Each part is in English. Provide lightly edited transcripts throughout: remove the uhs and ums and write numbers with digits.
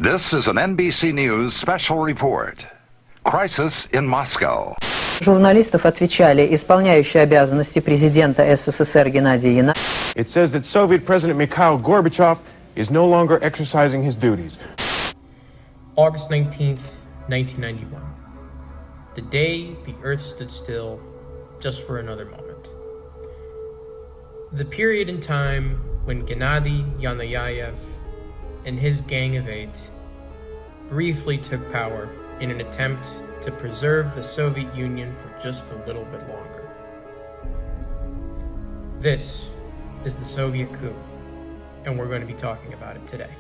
This is an NBC News special report. Crisis in Moscow. Журналистов отвечали исполняющий обязанности президента СССР Геннадий Янович. It says that Soviet President Mikhail Gorbachev is no longer exercising his duties. August 19th, 1991. The day the Earth stood still just for another moment. The period in time when Gennady Yanayayev and his Gang of Eight briefly took power in an attempt to preserve the Soviet Union for just a little bit longer. This is the Soviet Coup, and we're going to be talking about it today.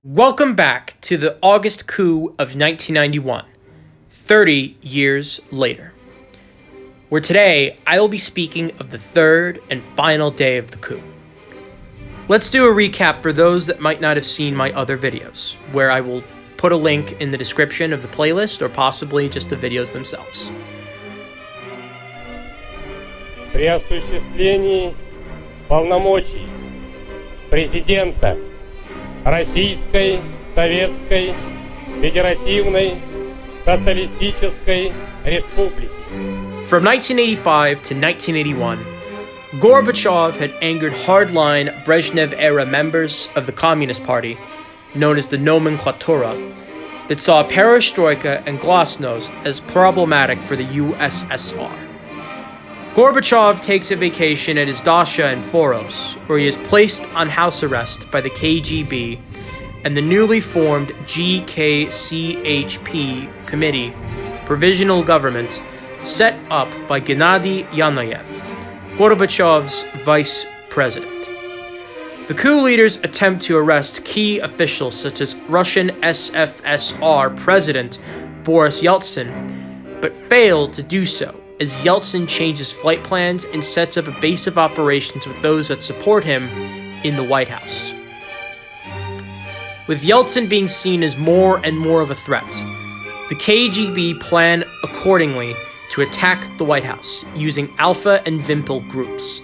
Welcome back to the August coup of 1991, 30 years later, where today I will be speaking of the third and final day of the coup. Let's do a recap for those that might not have seen my other videos, where I will put a link in the description of the playlist or possibly just the videos themselves. При осуществлении полномочий президента Российской Советской Федеративной Социалистической Республики. From 1985 to 1981, Gorbachev had angered hardline Brezhnev-era members of the Communist Party, known as the Nomenklatura, that saw perestroika and glasnost as problematic for the USSR. Gorbachev takes a vacation at his dacha in Foros, where he is placed on house arrest by the KGB and the newly formed GKChP Committee, provisional government, set up by Gennady Yanayev, Gorbachev's vice president. The coup leaders attempt to arrest key officials such as Russian SFSR President Boris Yeltsin, but fail to do so, as Yeltsin changes flight plans and sets up a base of operations with those that support him in the White House. With Yeltsin being seen as more and more of a threat, the KGB plan accordingly to attack the White House using Alpha and Wimpel groups.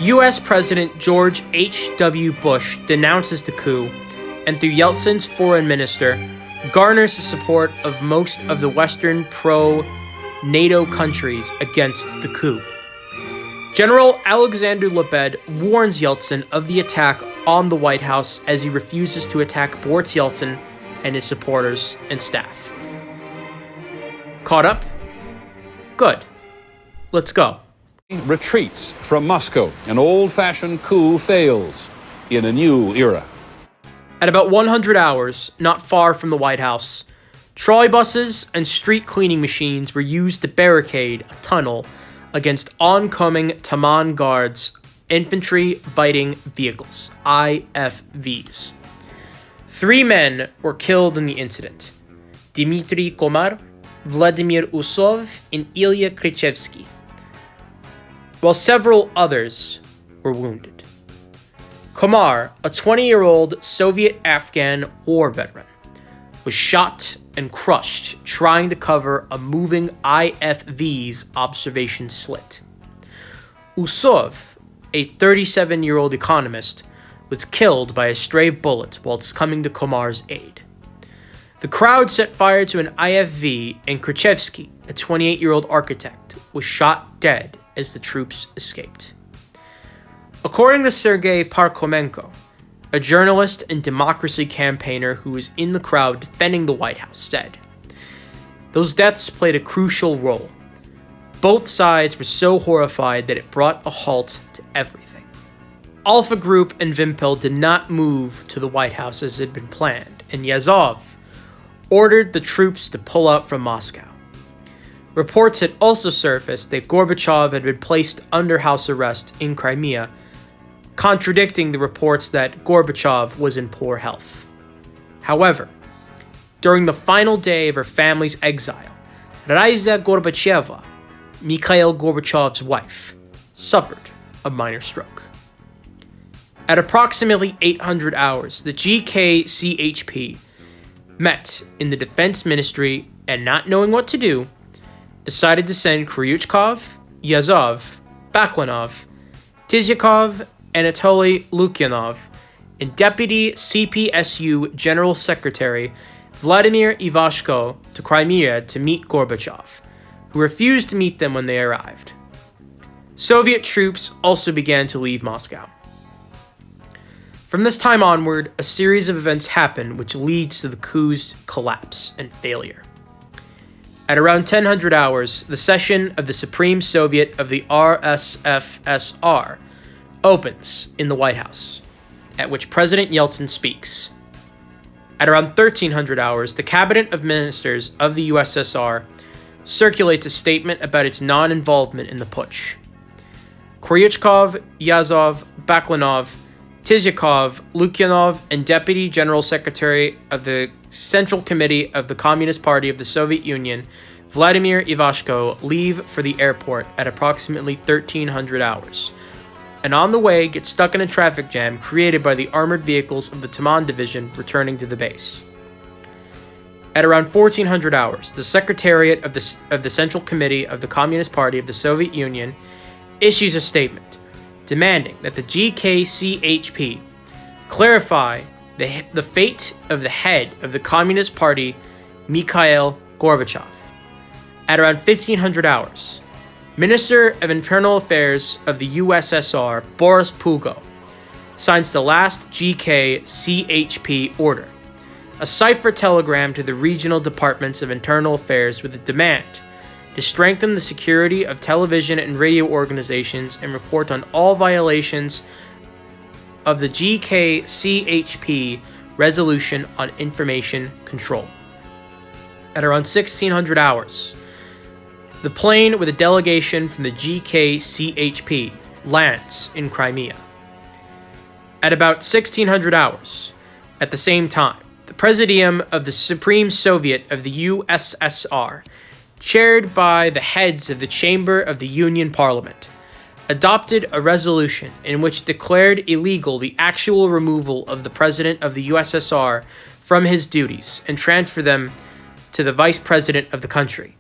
US President George H.W. Bush denounces the coup, and through Yeltsin's foreign minister, garners the support of most of the Western pro-NATO countries against the coup. General Alexander Lebed warns Yeltsin of the attack on the White House as he refuses to attack Boris Yeltsin and his supporters and staff. Caught up? Good. Let's go. Retreats from Moscow. An old-fashioned coup fails in a new era. At about 100 hours, not far from the White House, trolley buses and street cleaning machines were used to barricade a tunnel against oncoming Taman Guards infantry fighting vehicles, IFVs. 3 men were killed in the incident: Dmitry Komar, Vladimir Usov, and Ilya Krychevsky, while several others were wounded. Komar, a 20-year-old Soviet-Afghan war veteran, was shot and crushed trying to cover a moving IFV's observation slit. Usov, a 37-year-old economist, was killed by a stray bullet whilst coming to Komar's aid. The crowd set fire to an IFV, and Krychevsky, a 28-year-old architect, was shot dead as the troops escaped. According to Sergei Parkhomenko, a journalist and democracy campaigner who was in the crowd defending the White House, said, "Those deaths played a crucial role. Both sides were so horrified that it brought a halt to everything." Alpha Group and Wimpel did not move to the White House as had been planned, and Yazov ordered the troops to pull out from Moscow. Reports had also surfaced that Gorbachev had been placed under house arrest in Crimea, contradicting the reports that Gorbachev was in poor health. However, during the final day of her family's exile, Raisa Gorbacheva, Mikhail Gorbachev's wife, suffered a minor stroke. At approximately 800 hours, the GKChP met in the Defense Ministry and, not knowing what to do, decided to send Kryuchkov, Yazov, Baklanov, Tyzyakov, Anatoly Lukyanov, and Deputy CPSU General Secretary Vladimir Ivashko to Crimea to meet Gorbachev, who refused to meet them when they arrived. Soviet troops also began to leave Moscow. From this time onward, a series of events happen which leads to the coup's collapse and failure. At around 1000 hours, the session of the Supreme Soviet of the RSFSR opens in the White House, at which President Yeltsin speaks. At around 1300 hours, the Cabinet of Ministers of the USSR circulates a statement about its non-involvement in the putsch. Kryuchkov, Yazov, Baklanov, Tyzyakov, Lukyanov, and Deputy General Secretary of the Central Committee of the Communist Party of the Soviet Union, Vladimir Ivashko, leave for the airport at approximately 1300 hours, and on the way get stuck in a traffic jam created by the armored vehicles of the Taman Division returning to the base. At around 1400 hours, the Secretariat of the Central Committee of the Communist Party of the Soviet Union issues a statement demanding that the GKChP clarify the fate of the head of the Communist Party, Mikhail Gorbachev. At around 1500 hours, Minister of Internal Affairs of the USSR, Boris Pugo, signs the last GKChP order, a cipher telegram to the regional departments of internal affairs with a demand to strengthen the security of television and radio organizations and report on all violations of the GKChP resolution on information control. At around 1600 hours, the plane with a delegation from the GKChP lands in Crimea. At about 1600 hours, at the same time, the Presidium of the Supreme Soviet of the USSR, chaired by the heads of the Chamber of the Union Parliament, adopted a resolution in which declared illegal the actual removal of the President of the USSR from his duties and transferred them to the Vice President of the country,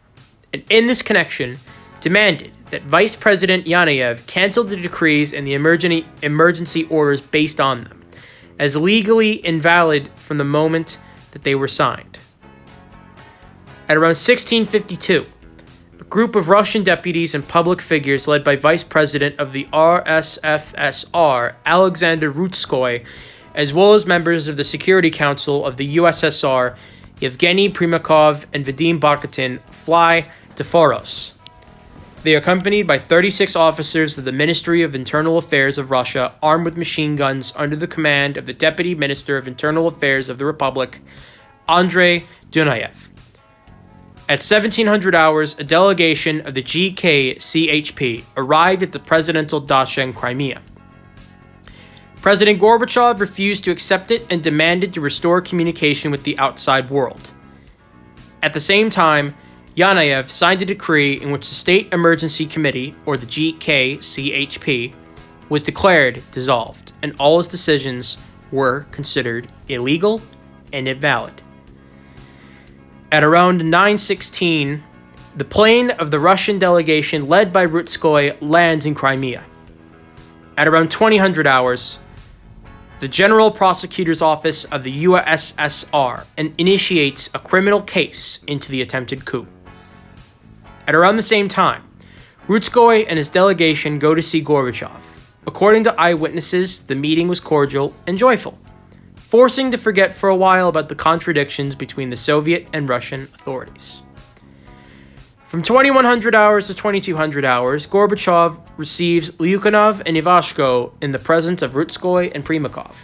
and in this connection demanded that Vice President Yanayev cancel the decrees and the emergency orders based on them, as legally invalid from the moment that they were signed. At around 1652, a group of Russian deputies and public figures led by Vice President of the RSFSR, Alexander Rutskoy, as well as members of the Security Council of the USSR, Yevgeny Primakov and Vadim Bakhtin, fly to Foros. They are accompanied by 36 officers of the Ministry of Internal Affairs of Russia, armed with machine guns under the command of the Deputy Minister of Internal Affairs of the Republic, Andrei Dunayev. At 1700 hours, a delegation of the GKChP arrived at the presidential dacha in Crimea. President Gorbachev refused to accept it and demanded to restore communication with the outside world. At the same time, Yanayev signed a decree in which the State Emergency Committee, or the GKChP, was declared dissolved, and all its decisions were considered illegal and invalid. At around 9:16, the plane of the Russian delegation led by Rutskoy lands in Crimea. At around 2000 hours, the General Prosecutor's Office of the USSR initiates a criminal case into the attempted coup. At around the same time, Rutskoy and his delegation go to see Gorbachev. According to eyewitnesses, the meeting was cordial and joyful, forcing to forget for a while about the contradictions between the Soviet and Russian authorities. From 2100 hours to 2200 hours, Gorbachev receives Lyukhanov and Ivashko in the presence of Rutskoy and Primakov,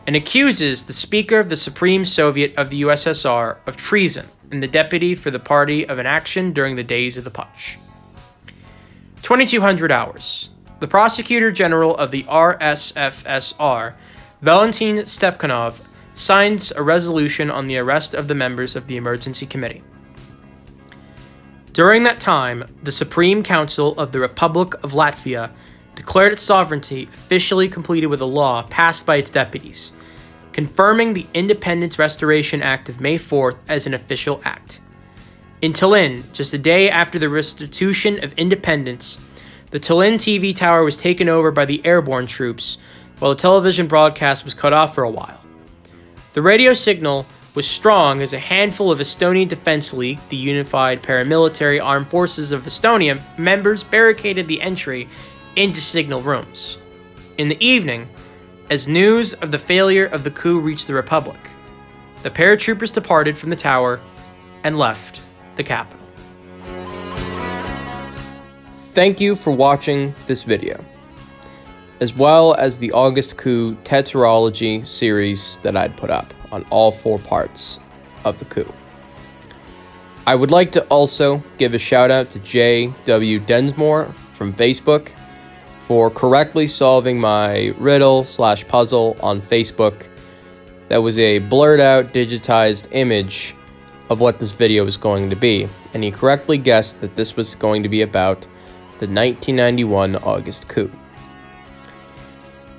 and accuses the Speaker of the Supreme Soviet of the USSR of treason and the deputy for the party of an action during the days of the putsch. 2200 hours, the Prosecutor General of the RSFSR, Valentin Stepkanov, signs a resolution on the arrest of the members of the Emergency Committee. During that time, the Supreme Council of the Republic of Latvia declared its sovereignty officially completed with a law passed by its deputies, confirming the Independence Restoration Act of May 4th as an official act. In Tallinn, just a day after the restitution of independence, the Tallinn TV tower was taken over by the airborne troops, while the television broadcast was cut off for a while. The radio signal was strong as a handful of Estonian Defense League, the unified paramilitary armed forces of Estonia, members barricaded the entry into signal rooms. In the evening, as news of the failure of the coup reached the Republic, the paratroopers departed from the tower and left the capital. Thank you for watching this video, as well as the August Coup Tetralogy series that I'd put up on all 4 parts of the coup. I would like to also give a shout out to J.W. Densmore from Facebook for correctly solving my riddle/puzzle on Facebook. That was a blurred out digitized image of what this video was going to be, and he correctly guessed that this was going to be about the 1991 August coup.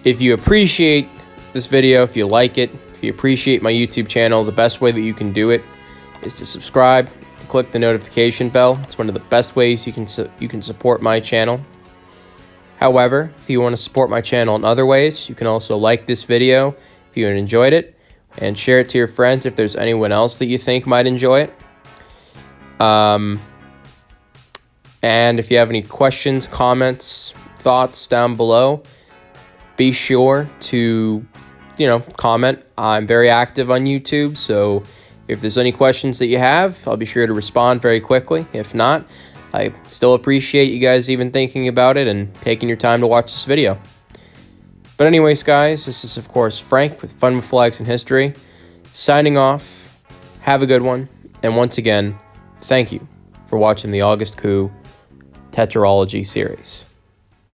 If you appreciate this video, if you like it, if you appreciate my YouTube channel, the best way that you can do it is to subscribe and click the notification bell. It's one of the best ways you can support my channel. However, if you want to support my channel in other ways, you can also like this video if you enjoyed it, and share it to your friends if there's anyone else that you think might enjoy it. And if you have any questions, comments, thoughts down below, be sure to, comment. I'm very active on YouTube, so if there's any questions that you have, I'll be sure to respond very quickly. If not, I still appreciate you guys even thinking about it and taking your time to watch this video. But anyways, guys, this is, of course, Frank with Fun with Flags and History, signing off. Have a good one. And once again, thank you for watching the August Coup Tetralogy series.